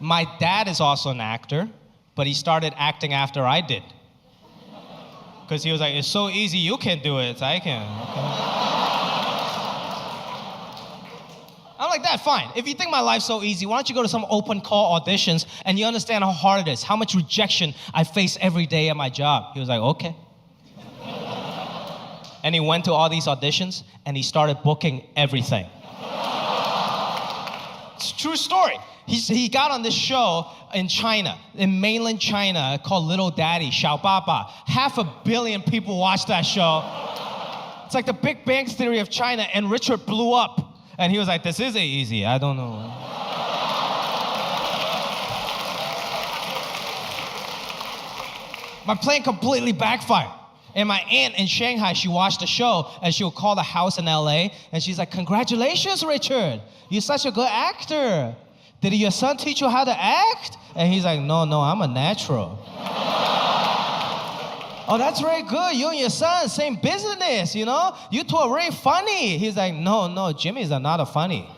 My dad is also an actor, but he started acting after I did. Because he was like, it's so easy, you can do it, I can. Okay. I'm like, Dad, fine. If you think my life's so easy, why don't you go to some open call auditions and you understand how hard it is, how much rejection I face every day at my job. He was like, okay. And he went to all these auditions and he started booking everything. It's a true story. He got on this show in China, in mainland China, called Little Daddy, Xiao Baba. 500 million people watched that show. It's like the Big Bang Theory of China, and Richard blew up. And he was like, this isn't easy, I don't know. My plan completely backfired. And my aunt in Shanghai, she watched the show, and she would call the house in LA, and she's like, congratulations, Richard. You're such a good actor. Did your son teach you how to act? And he's like, no, I'm a natural. Oh, that's very good. You and your son, same business, you know? You two are very funny. He's like, no, Jimmy's not a funny.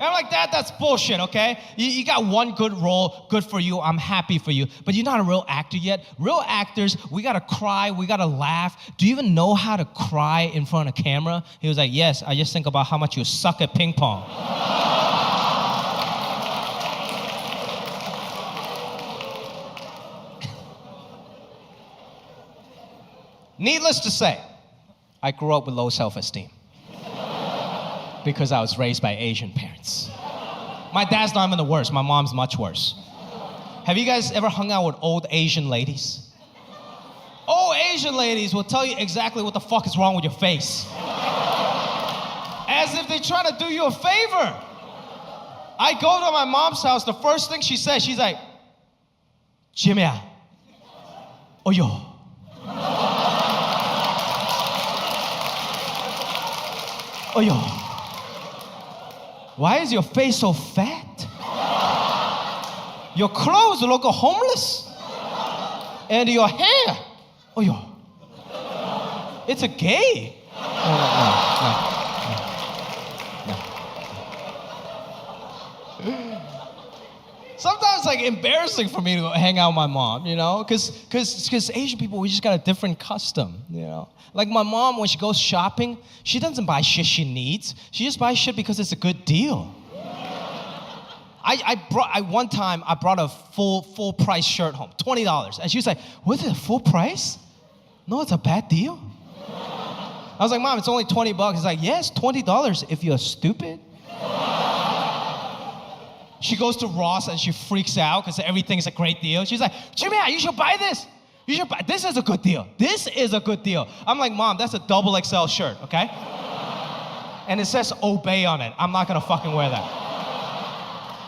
And I'm like, that's bullshit, okay? You got one good role, good for you, I'm happy for you. But you're not a real actor yet. Real actors, we gotta cry, we gotta laugh. Do you even know how to cry in front of camera? He was like, yes, I just think about how much you suck at ping pong. Needless to say, I grew up with low self-esteem because I was raised by Asian parents. My dad's not even the worst. My mom's much worse. Have you guys ever hung out with old Asian ladies? Old Asian ladies will tell you exactly what the fuck is wrong with your face. As if they try to do you a favor. I go to my mom's house, the first thing she says, she's like, Jimmy, oh yo. Oh, yo, why is your face so fat? Your clothes look homeless. And your hair, oh, yo, it's a gay. No. Sometimes it's like embarrassing for me to hang out with my mom, you know? Because Asian people, we just got a different custom, you know? Like my mom, when she goes shopping, she doesn't buy shit she needs. She just buys shit because it's a good deal. One time, I brought a full price shirt home, $20. And she was like, was it a full price? No, it's a bad deal. I was like, Mom, it's only $20. She's like, yes, $20 if you're stupid. She goes to Ross and she freaks out because everything's a great deal. She's like, Jimmy, you should buy this. You should buy, this is a good deal. This is a good deal. I'm like, Mom, that's a double XL shirt, okay? And it says obey on it. I'm not gonna fucking wear that.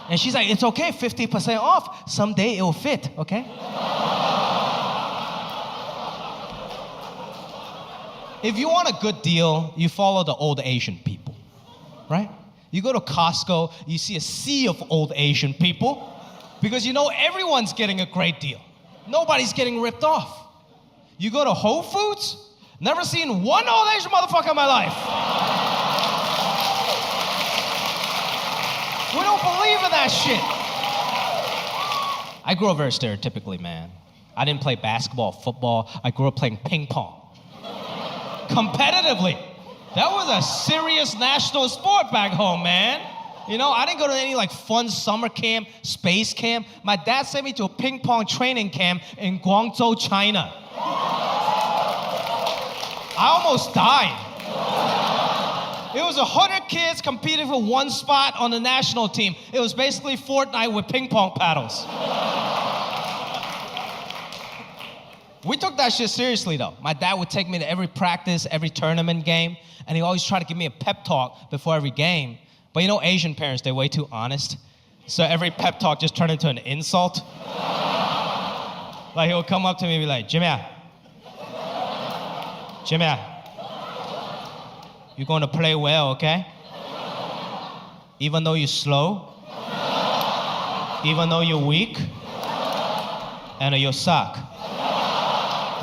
And she's like, it's okay, 50% off. Someday it will fit, okay? If you want a good deal, you follow the old Asian people, right? You go to Costco, you see a sea of old Asian people because you know everyone's getting a great deal. Nobody's getting ripped off. You go to Whole Foods, never seen one old Asian motherfucker in my life. We don't believe in that shit. I grew up very stereotypically, man. I didn't play basketball, football. I grew up playing ping pong. Competitively. That was a serious national sport back home, man. You know, I didn't go to any like fun summer camp, space camp. My dad sent me to a ping pong training camp in Guangzhou, China. I almost died. It was 100 kids competing for one spot on the national team. It was basically Fortnite with ping pong paddles. We took that shit seriously, though. My dad would take me to every practice, every tournament game, and he always tried to give me a pep talk before every game. But you know, Asian parents, they're way too honest. So every pep talk just turned into an insult. Like, he'll come up to me and be like, Jimmy, you're going to play well, okay? Even though you're slow, even though you're weak, and you suck.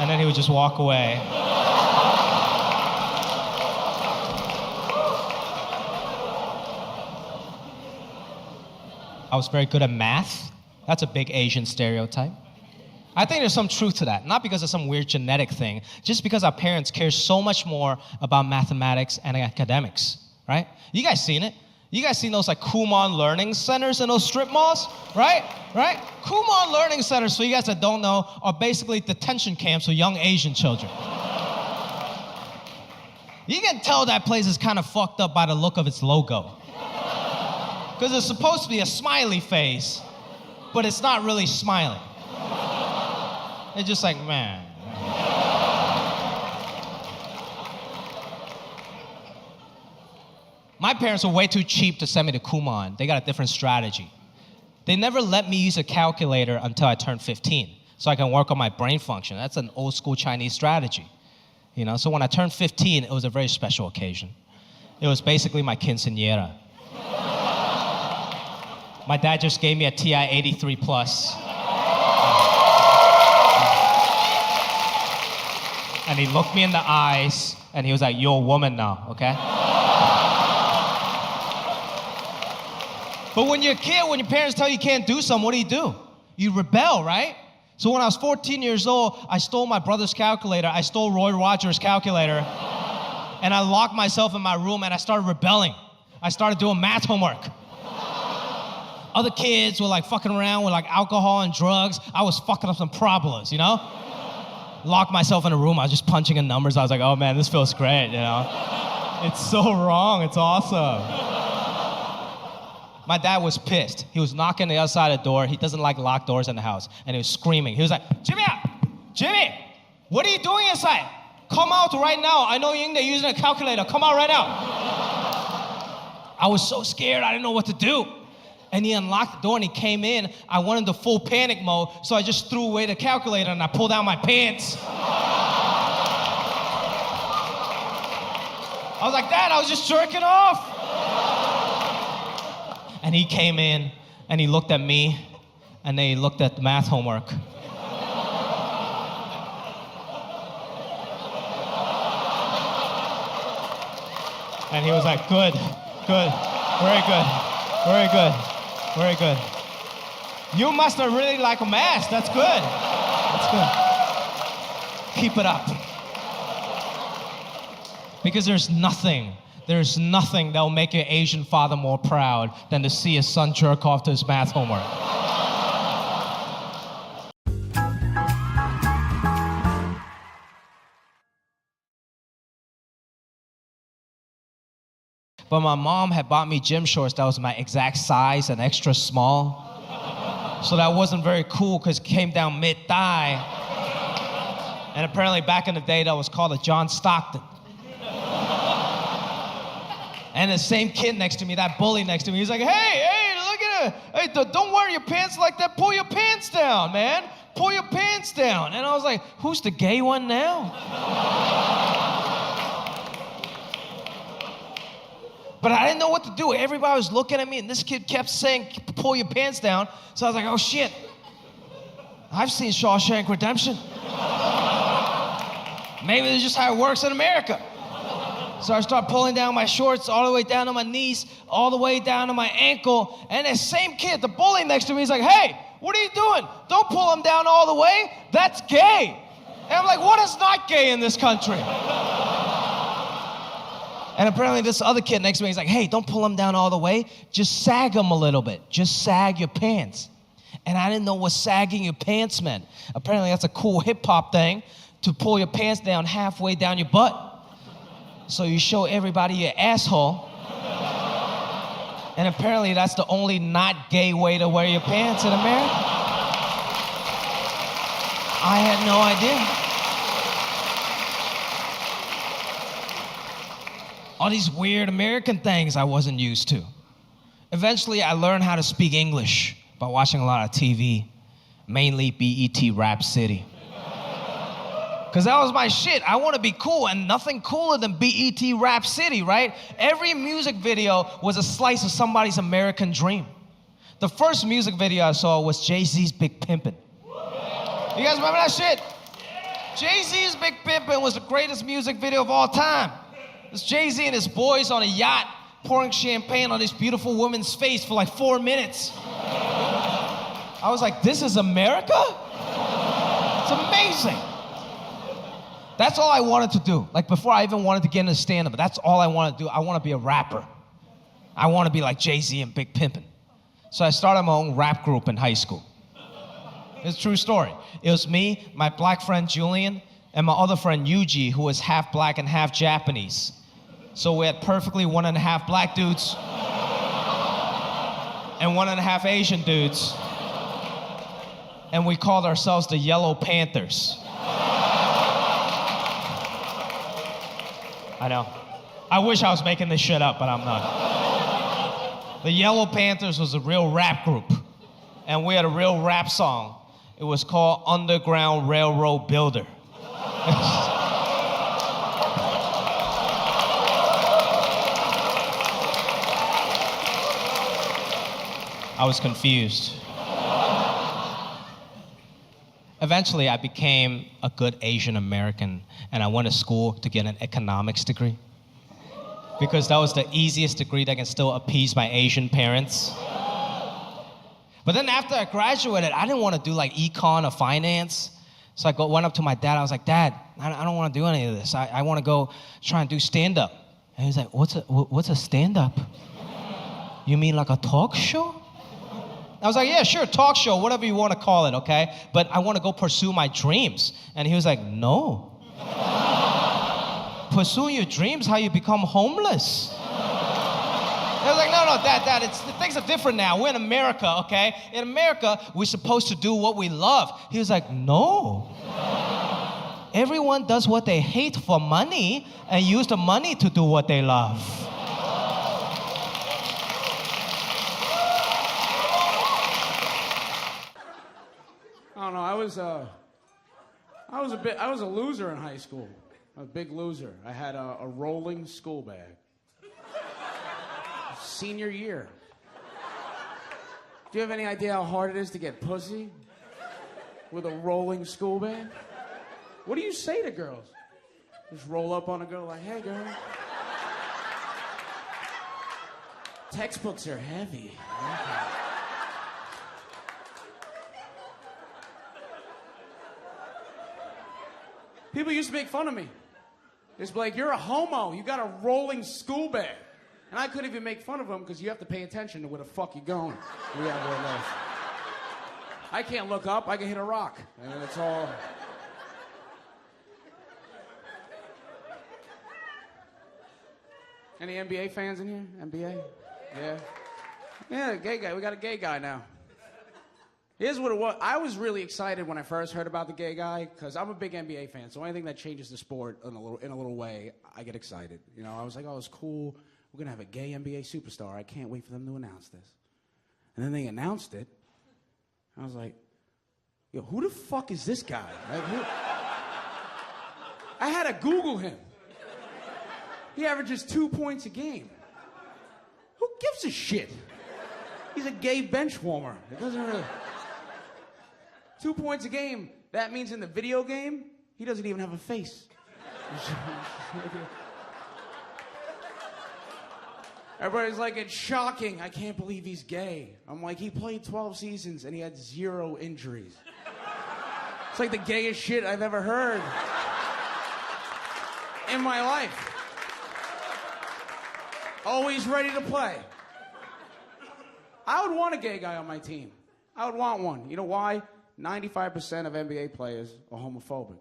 And then he would just walk away. I was very good at math. That's a big Asian stereotype. I think there's some truth to that. Not because of some weird genetic thing, just because our parents care so much more about mathematics and academics, right? You guys seen it? You guys seen those like Kumon Learning Centers in those strip malls, right? Right? Kumon Learning Centers, for you guys that don't know, are basically detention camps for young Asian children. You can tell that place is kind of fucked up by the look of its logo. Because it's supposed to be a smiley face, but it's not really smiling. It's just like, man. My parents were way too cheap to send me to Kumon. They got a different strategy. They never let me use a calculator until I turned 15, so I can work on my brain function. That's an old school Chinese strategy. You know, so when I turned 15, it was a very special occasion. It was basically my quinceañera. My dad just gave me a TI 83 plus. And he looked me in the eyes, and he was like, "You're a woman now, okay?" But when you're a kid, when your parents tell you can't do something, what do? You rebel, right? So when I was 14 years old, I stole my brother's calculator. I stole Roy Rogers' calculator. And I locked myself in my room, and I started rebelling. I started doing math homework. Other kids were like fucking around with like alcohol and drugs. I was fucking up some problems, you know? Locked myself in a room. I was just punching in numbers. I was like, oh man, this feels great, you know? It's so wrong. It's awesome. My dad was pissed. He was knocking the other side of the door. He doesn't like locked doors in the house. And he was screaming. He was like, Jimmy, what are you doing inside? Come out right now. I know you're in there using a calculator. Come out right now. I was so scared. I didn't know what to do. And he unlocked the door and he came in. I went into full panic mode, so I just threw away the calculator and I pulled down my pants. I was like, Dad, I was just jerking off. And he came in and he looked at me and then he looked at the math homework. And he was like, good, very good, very good. Very good. You must have really liked math. That's good. That's good. Keep it up. Because there's nothing that will make your Asian father more proud than to see his son jerk off to his math homework. But my mom had bought me gym shorts that was my exact size and extra small. So that wasn't very cool because it came down mid-thigh. And apparently back in the day that was called a John Stockton. And the same kid next to me, that bully next to me, he's like, hey, look at it. Hey, don't wear your pants like that. Pull your pants down, man. Pull your pants down. And I was like, who's the gay one now? But I didn't know what to do. Everybody was looking at me, and this kid kept saying, pull your pants down. So I was like, oh, shit. I've seen Shawshank Redemption. Maybe this is just how it works in America. So I start pulling down my shorts all the way down to my knees, all the way down to my ankle. And that same kid, the bully next to me, he's like, hey, what are you doing? Don't pull them down all the way. That's gay. And I'm like, what is not gay in this country? And apparently this other kid next to me, he's like, hey, don't pull them down all the way. Just sag them a little bit. Just sag your pants. And I didn't know what sagging your pants meant. Apparently that's a cool hip-hop thing, to pull your pants down halfway down your butt. So you show everybody your asshole. And apparently that's the only not gay way to wear your pants in America. I had no idea. All these weird American things I wasn't used to. Eventually, I learned how to speak English by watching a lot of TV, mainly BET Rap City. Because that was my shit. I want to be cool, and nothing cooler than BET Rap City, right? Every music video was a slice of somebody's American dream. The first music video I saw was Jay-Z's Big Pimpin'. You guys remember that shit? Jay-Z's Big Pimpin' was the greatest music video of all time. It's Jay-Z and his boys on a yacht pouring champagne on this beautiful woman's face for like 4 minutes. I was like, this is America? It's amazing. That's all I wanted to do. Like before I even wanted to get into stand-up, that's all I wanted to do. I want to be a rapper. I want to be like Jay-Z and Big Pimpin'. So I started my own rap group in high school. It's a true story. It was me, my black friend Julian, and my other friend Yuji, who was half black and half Japanese. So we had perfectly 1.5 black dudes and 1.5 Asian dudes. And we called ourselves the Yellow Panthers. I know. I wish I was making this shit up, but I'm not. The Yellow Panthers was a real rap group. And we had a real rap song. It was called Underground Railroad Builder. I was confused. Eventually, I became a good Asian American, and I went to school to get an economics degree because that was the easiest degree that can still appease my Asian parents. But then after I graduated, I didn't want to do like econ or finance. So I went up to my dad. I was like, Dad, I don't want to do any of this. I want to go try and do stand-up. And he was like, what's a stand-up? You mean like a talk show? I was like, yeah, sure, talk show, whatever you want to call it, okay? But I want to go pursue my dreams. And he was like, no. Pursuing your dreams, how you become homeless. I was like, no, Dad, things are different now. We're in America, okay? In America, we're supposed to do what we love. He was like, no. Everyone does what they hate for money and use the money to do what they love. I don't know. I was a loser in high school. A big loser. I had a rolling school bag. Senior year. Do you have any idea how hard it is to get pussy with a rolling school bag? What do you say to girls? Just roll up on a girl like, hey, girl. Textbooks are heavy. Okay. People used to make fun of me. It's like, you're a homo. You got a rolling school bag. And I couldn't even make fun of them because you have to pay attention to where the fuck you're going. I can't look up. I can hit a rock. And it's all... Any NBA fans in here? NBA? Yeah? Yeah, gay guy. We got a gay guy now. Here's what it was. I was really excited when I first heard about the gay guy because I'm a big NBA fan. So anything that changes the sport in a little way, I get excited. You know, I was like, oh, it's cool. We're going to have a gay NBA superstar. I can't wait for them to announce this. And then they announced it. I was like, yo, who the fuck is this guy? Like, I had to Google him. He averages 2 points a game. Who gives a shit? He's a gay bench warmer. It doesn't really... 2 points a game. That means in the video game, he doesn't even have a face. Everybody's like, it's shocking. I can't believe he's gay. I'm like, he played 12 seasons and he had 0 injuries. It's like the gayest shit I've ever heard in my life. Always ready to play. I would want a gay guy on my team. I would want one. You know why? 95% of NBA players are homophobic.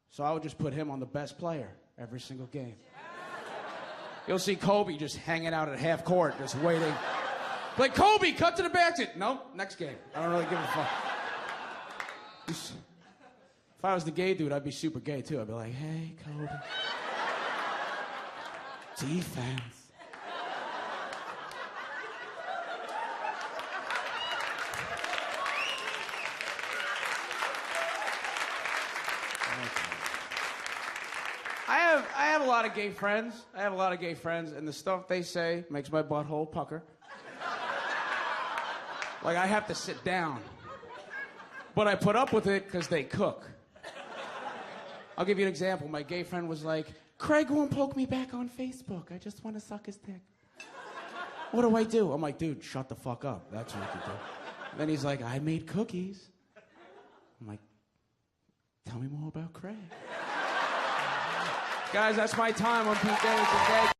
So I would just put him on the best player every single game. You'll see Kobe just hanging out at half court, just waiting. Like, Kobe, cut to the basket. Nope, next game. I don't really give a fuck. If I was the gay dude, I'd be super gay too. I'd be like, hey, Kobe. Defense. I have a lot of gay friends. And the stuff they say makes my butthole pucker. Like, I have to sit down. But I put up with it because they cook. I'll give you an example. My gay friend was like, Craig won't poke me back on Facebook. I just want to suck his dick. What do I do? I'm like, dude, shut the fuck up. That's what you do. Then he's like, I made cookies. I'm like, tell me more about Craig. Guys, that's my time on Pink Days today.